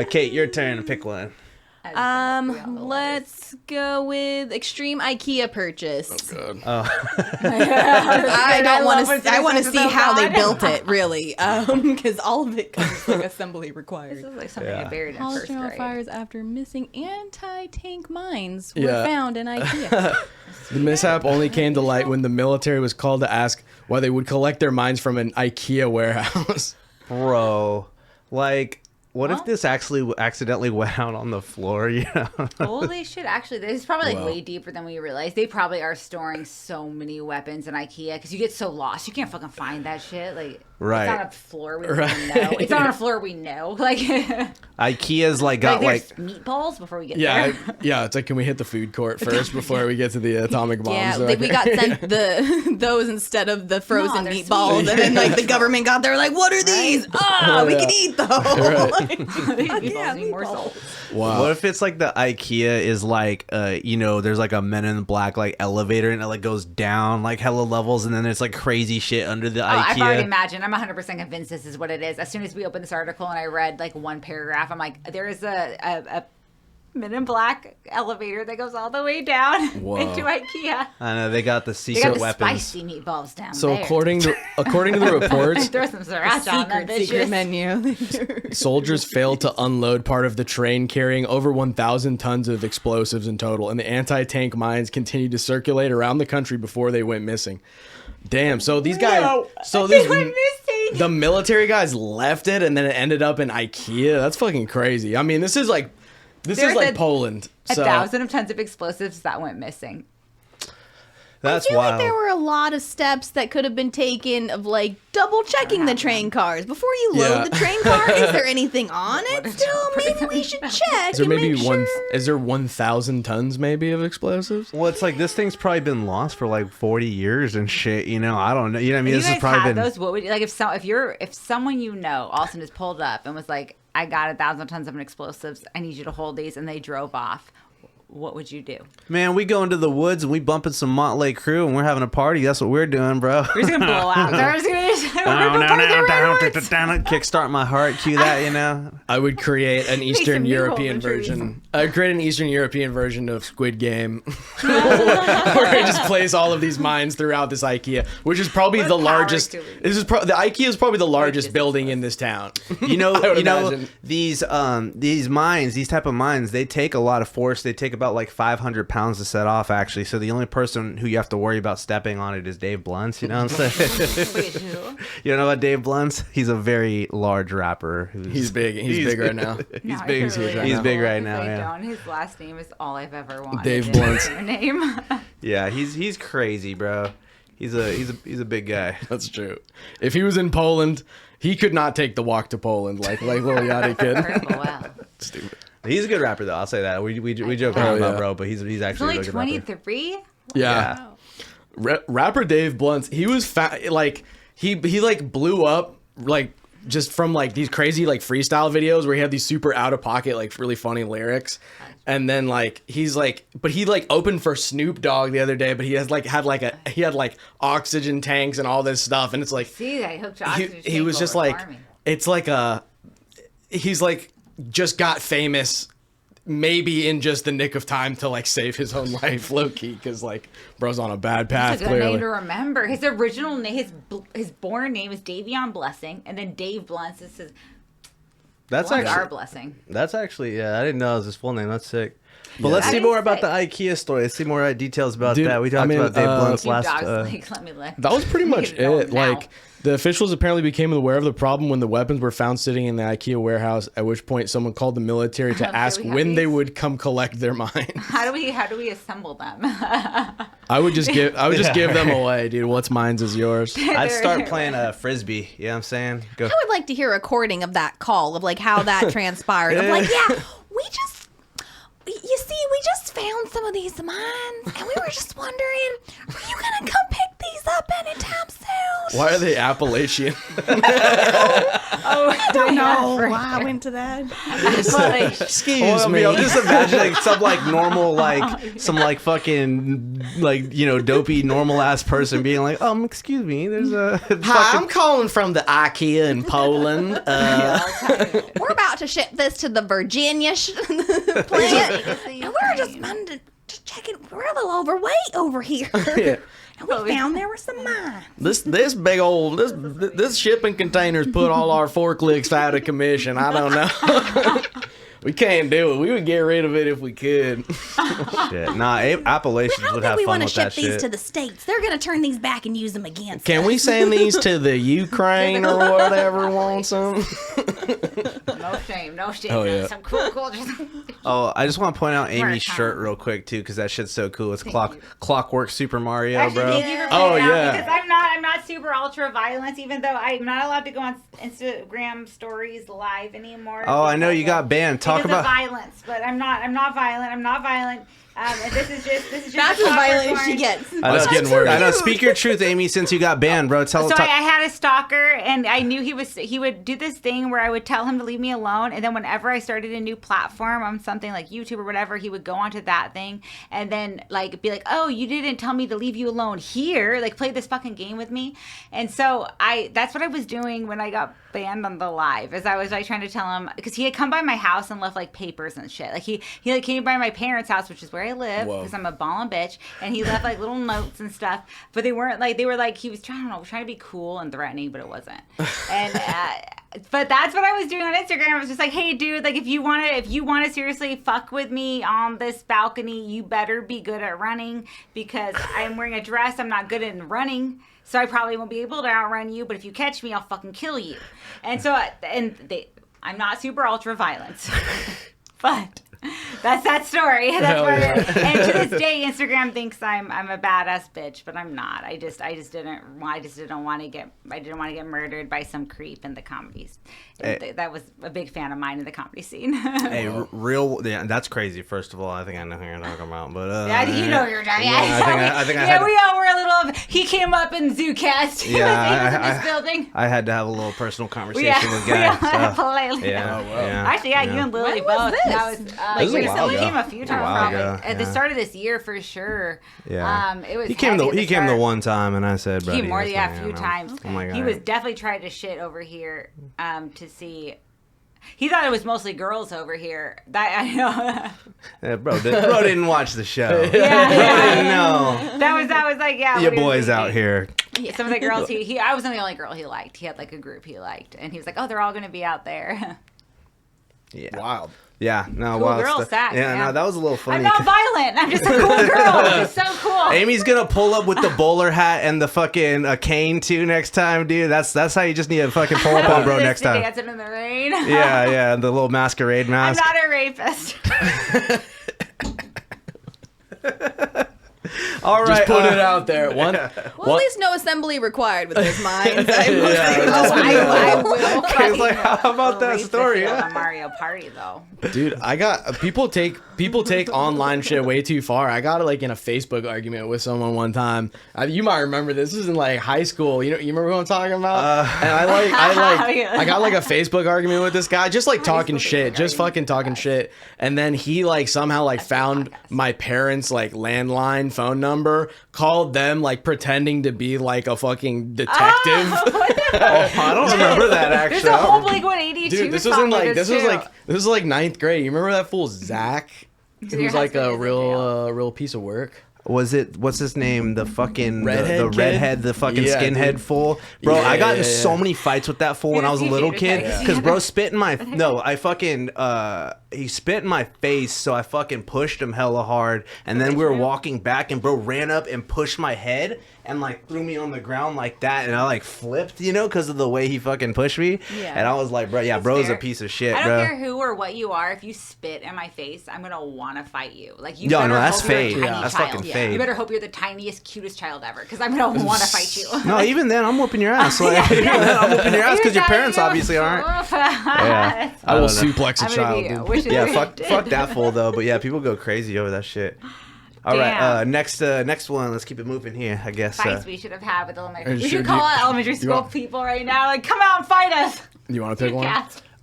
Kate, your turn to pick one. Let's go with extreme IKEA purchase. Oh god. I want to see how they built it, really, because all of it comes like assembly required. This is like something I buried in first grade. Fires after missing anti-tank mines were found in IKEA. The mishap only came to light when the military was called to ask why they would collect their mines from an IKEA warehouse. Bro, like, what if this actually accidentally went out on the floor? You know? Holy shit! Actually, this is probably like way deeper than we realize. They probably are storing so many weapons in IKEA because you get so lost, you can't fucking find that shit. Like, it's on a floor we don't even know. It's on a floor we know. Like, IKEA's like got like meatballs before we get there. Yeah. It's like, can we hit the food court first before we get to the atomic bombs? Yeah, like we got sent those instead of the frozen meatballs, and then like the government got there like, what are these? We can eat those. Wow. What if it's like the IKEA is like, there's like a Men in Black like elevator and it like goes down like hella levels and then there's like crazy shit under the IKEA. I've already imagined. I'm 100% convinced this is what it is. As soon as we opened this article and I read like one paragraph, I'm like, there is a Men in Black elevator that goes all the way down into IKEA. I know they got the secret weapons. Spicy meatballs down so there. according to the reports, throw some sriracha on that secret menu. Soldiers failed to unload part of the train carrying over 1,000 tons of explosives in total, and the anti-tank mines continued to circulate around the country before they went missing. Damn, so these guys, they went missing. The military guys left it, and then it ended up in IKEA. That's fucking crazy. I mean, this is like Poland. 1,000 tons of explosives that went missing. That's I feel wild. like there were a lot of steps that could have been taken of like double checking the train cars before you load the train car. Is there anything on it still? Maybe we should check. Is there maybe Is there 1,000 tons maybe of explosives? Well, it's like this thing's probably been lost for like 40 years and shit. You know, I don't know. You know what I mean? If This you has guys probably had been. those, what would you like if someone you know, Austin, just pulled up and was like, I got 1,000 tons of explosives. I need you to hold these, and they drove off. What would you do? Man, we go into the woods and we bumping some Motley Crue and we're having a party. That's what we're doing, bro. We're just gonna blow out. We're just gonna kickstart my heart. Cue that, you know. I would create an Eastern European version. I'd create an Eastern European version of Squid Game, where it just plays all of these mines throughout this IKEA, which is probably the largest. The IKEA is probably the largest building in this town. You know, these mines, these type of mines, they take a lot of force. They take about like 500 pounds to set off, actually. So the only person who you have to worry about stepping on it is Dave Blunts. You know what I'm saying? Wait, who? You don't know about Dave Blunts? He's a very large rapper. He's big. He's big right now. He's big. He's big right now. Yeah. His last name is all I've ever wanted. Dave Blunts. Name. Yeah, he's crazy, bro. He's a big guy. That's true. If he was in Poland, he could not take the walk to Poland like Lil Yachty could. Wow. Stupid. He's a good rapper, though. I'll say that. We joke around about bro, but he's actually only a good rapper. 23. Yeah. Wow. Rapper Dave Blunts, he was he like blew up like just from like these crazy like freestyle videos where he had these super out of pocket like really funny lyrics, and then like he opened for Snoop Dogg the other day, but he had oxygen tanks and all this stuff, and it's like I hooked oxygen. He was just like it's like he's like just got famous maybe in just the nick of time to like save his own life low key, because like bro's on a bad path. That's a good name to remember. His original name, his born name is Davion Blessing, and then Dave Blunts is his. That's Blunts actually our blessing. That's actually I didn't know it was his full name. That's sick. But let's see more about the IKEA story. Let's see more details about that. We talked about Dave Blunt's last. That was pretty much it. Like the officials apparently became aware of the problem when the weapons were found sitting in the IKEA warehouse. At which point, someone called the military to ask when they would come collect their mines. How do we assemble them? I would just give them away, dude. What's mine's is yours. I'd start playing frisbee. You know what I'm saying? Go. I would like to hear a recording of that call of like how that transpired. Of like, you see, we just found some of these mines, and we were just wondering, are you gonna come pick these up anytime soon. Why are they Appalachian? I don't know why I went to that. Excuse me. I'm just imagining some like normal, like some like fucking like dopey normal ass person being like, excuse me, there's a Hi, I'm calling from the Ikea in Poland. We're about to ship this to the Virginia plant, and we're just checking. We're a little overweight over here. Yeah. And we found there were some mines. This big old this shipping container's put all our forklifts out of commission. I don't know. We can't do it. We would get rid of it if we could. Shit. Nah, Appalachians would have fun with that shit. We want to ship these to the States. They're going to turn these back and use them against Can us. we send these to the Ukraine or whatever wants them? No shame, no shame. Oh, yeah. Some cool. Oh, I just want to point out Amy's shirt real quick too, because that shit's so cool. It's Clockwork Super Mario, Actually, bro. thank you for pointing it out, because I'm not super ultra violence, even though I'm not allowed to go on Instagram stories live anymore. Oh, I know you got banned. Talk about violence, but I'm not violent. And this is just That's as violent as she gets. I know, it's getting worse. I know. Speak your truth, Amy. Since you got banned, bro. So I had a stalker, and I knew he would do this thing where I would tell him to leave me alone, and then whenever I started a new platform on something like YouTube or whatever, he would go onto that thing and then like be like, "Oh, you didn't tell me to leave you alone here. Like play this fucking game with me." And so that's what I was doing when I got banned on the live, as I was like trying to tell him, because he had come by my house and left like papers and shit. Like he like came by my parents' house, which is where I live, because I'm a ballin' bitch, and he left like little notes and stuff, but they were like he was trying to be cool and threatening, but it wasn't. And but that's what I was doing on Instagram. I was just like, hey dude, like if you want to seriously fuck with me on this balcony, you better be good at running, because I'm wearing a dress, I'm not good at running, so I probably won't be able to outrun you, but if you catch me, I'll fucking kill you. And so I'm not super ultra violent, but that's that story. That's what it is. And to this day, Instagram thinks I'm a badass bitch, but I'm not. I didn't want to get murdered by some creep in the comedies. Hey. That was a big fan of mine in the comedy scene. Hey, that's crazy. First of all, I think I know who you're talking about, but yeah, you know who you're talking about. I think we all were a little. He came up in ZUDECAST. He was in this building. I had to have a little personal conversation with Guy. Actually, you and Lily both. That was he came a few times, probably at the start of this year for sure. Yeah, it was. He came the one time, and I said, "Bro, he came a few times." Oh my God. He was definitely trying to shit over here to see. He thought it was mostly girls over here. That I know. Yeah, bro didn't watch the show. Yeah. No. That was like, yeah. Your boys out here. Yeah. Some of the girls I wasn't the only girl he liked. He had like a group he liked, and he was like, "Oh, they're all going to be out there." Yeah. Wild. Yeah, no, cool wild girl stuff. stack, Yeah, no, that was a little funny. I'm not violent. I'm just a cool girl. It's so cool. Amy's gonna pull up with the bowler hat and the fucking cane too next time, dude. That's how you just need to fucking pull up on bro next time. Dancing in the rain. Yeah, the little masquerade mask. I'm not a rapist. All right, just put it out there. Well, at least no assembly required with those mines. I will. It's like, how about that story? On Mario Party though. Dude, I got people take online shit way too far. I got like in a Facebook argument with someone one time. You might remember this. This was in like high school. You remember what I'm talking about? And I got like a Facebook argument with this guy, just like talking shit, just fucking talking shit. And then he like somehow like found my parents' like landline phone number, called them like pretending to be like a fucking detective. I don't remember that actually. There's a whole Blink-182 Dude, this was like 9th grade. You remember that fool Zach? He was like a real piece of work. Was it, what's his name? The fucking redhead, the redhead, the fucking skinhead dude. Fool. Bro, I got in so many fights with that fool when I was a little kid. Because bro spit in my he spit in my face, so I fucking pushed him hella hard. And then we were walking back and bro ran up and pushed my head and like threw me on the ground like that, and I like flipped, because of the way he fucking pushed me. Yeah. And I was like, bro, yeah, bro's a piece of shit, bro. I don't care who or what you are. If you spit in my face, I'm gonna wanna fight you. Like you. No, that's fake. That's fucking fake. You better hope you're the tiniest, cutest child ever, because I'm gonna wanna fight you. No, even then, I'm whooping your ass. Like, I'm whooping your ass because your parents obviously aren't. Yeah, I will suplex a child. Yeah, fuck that fool though. But yeah, people go crazy over that shit. All right, next one. Let's keep it moving here, I guess. Fights we should have had with elementary. We should call out elementary school people right now. Like, come out and fight us. You want to pick one?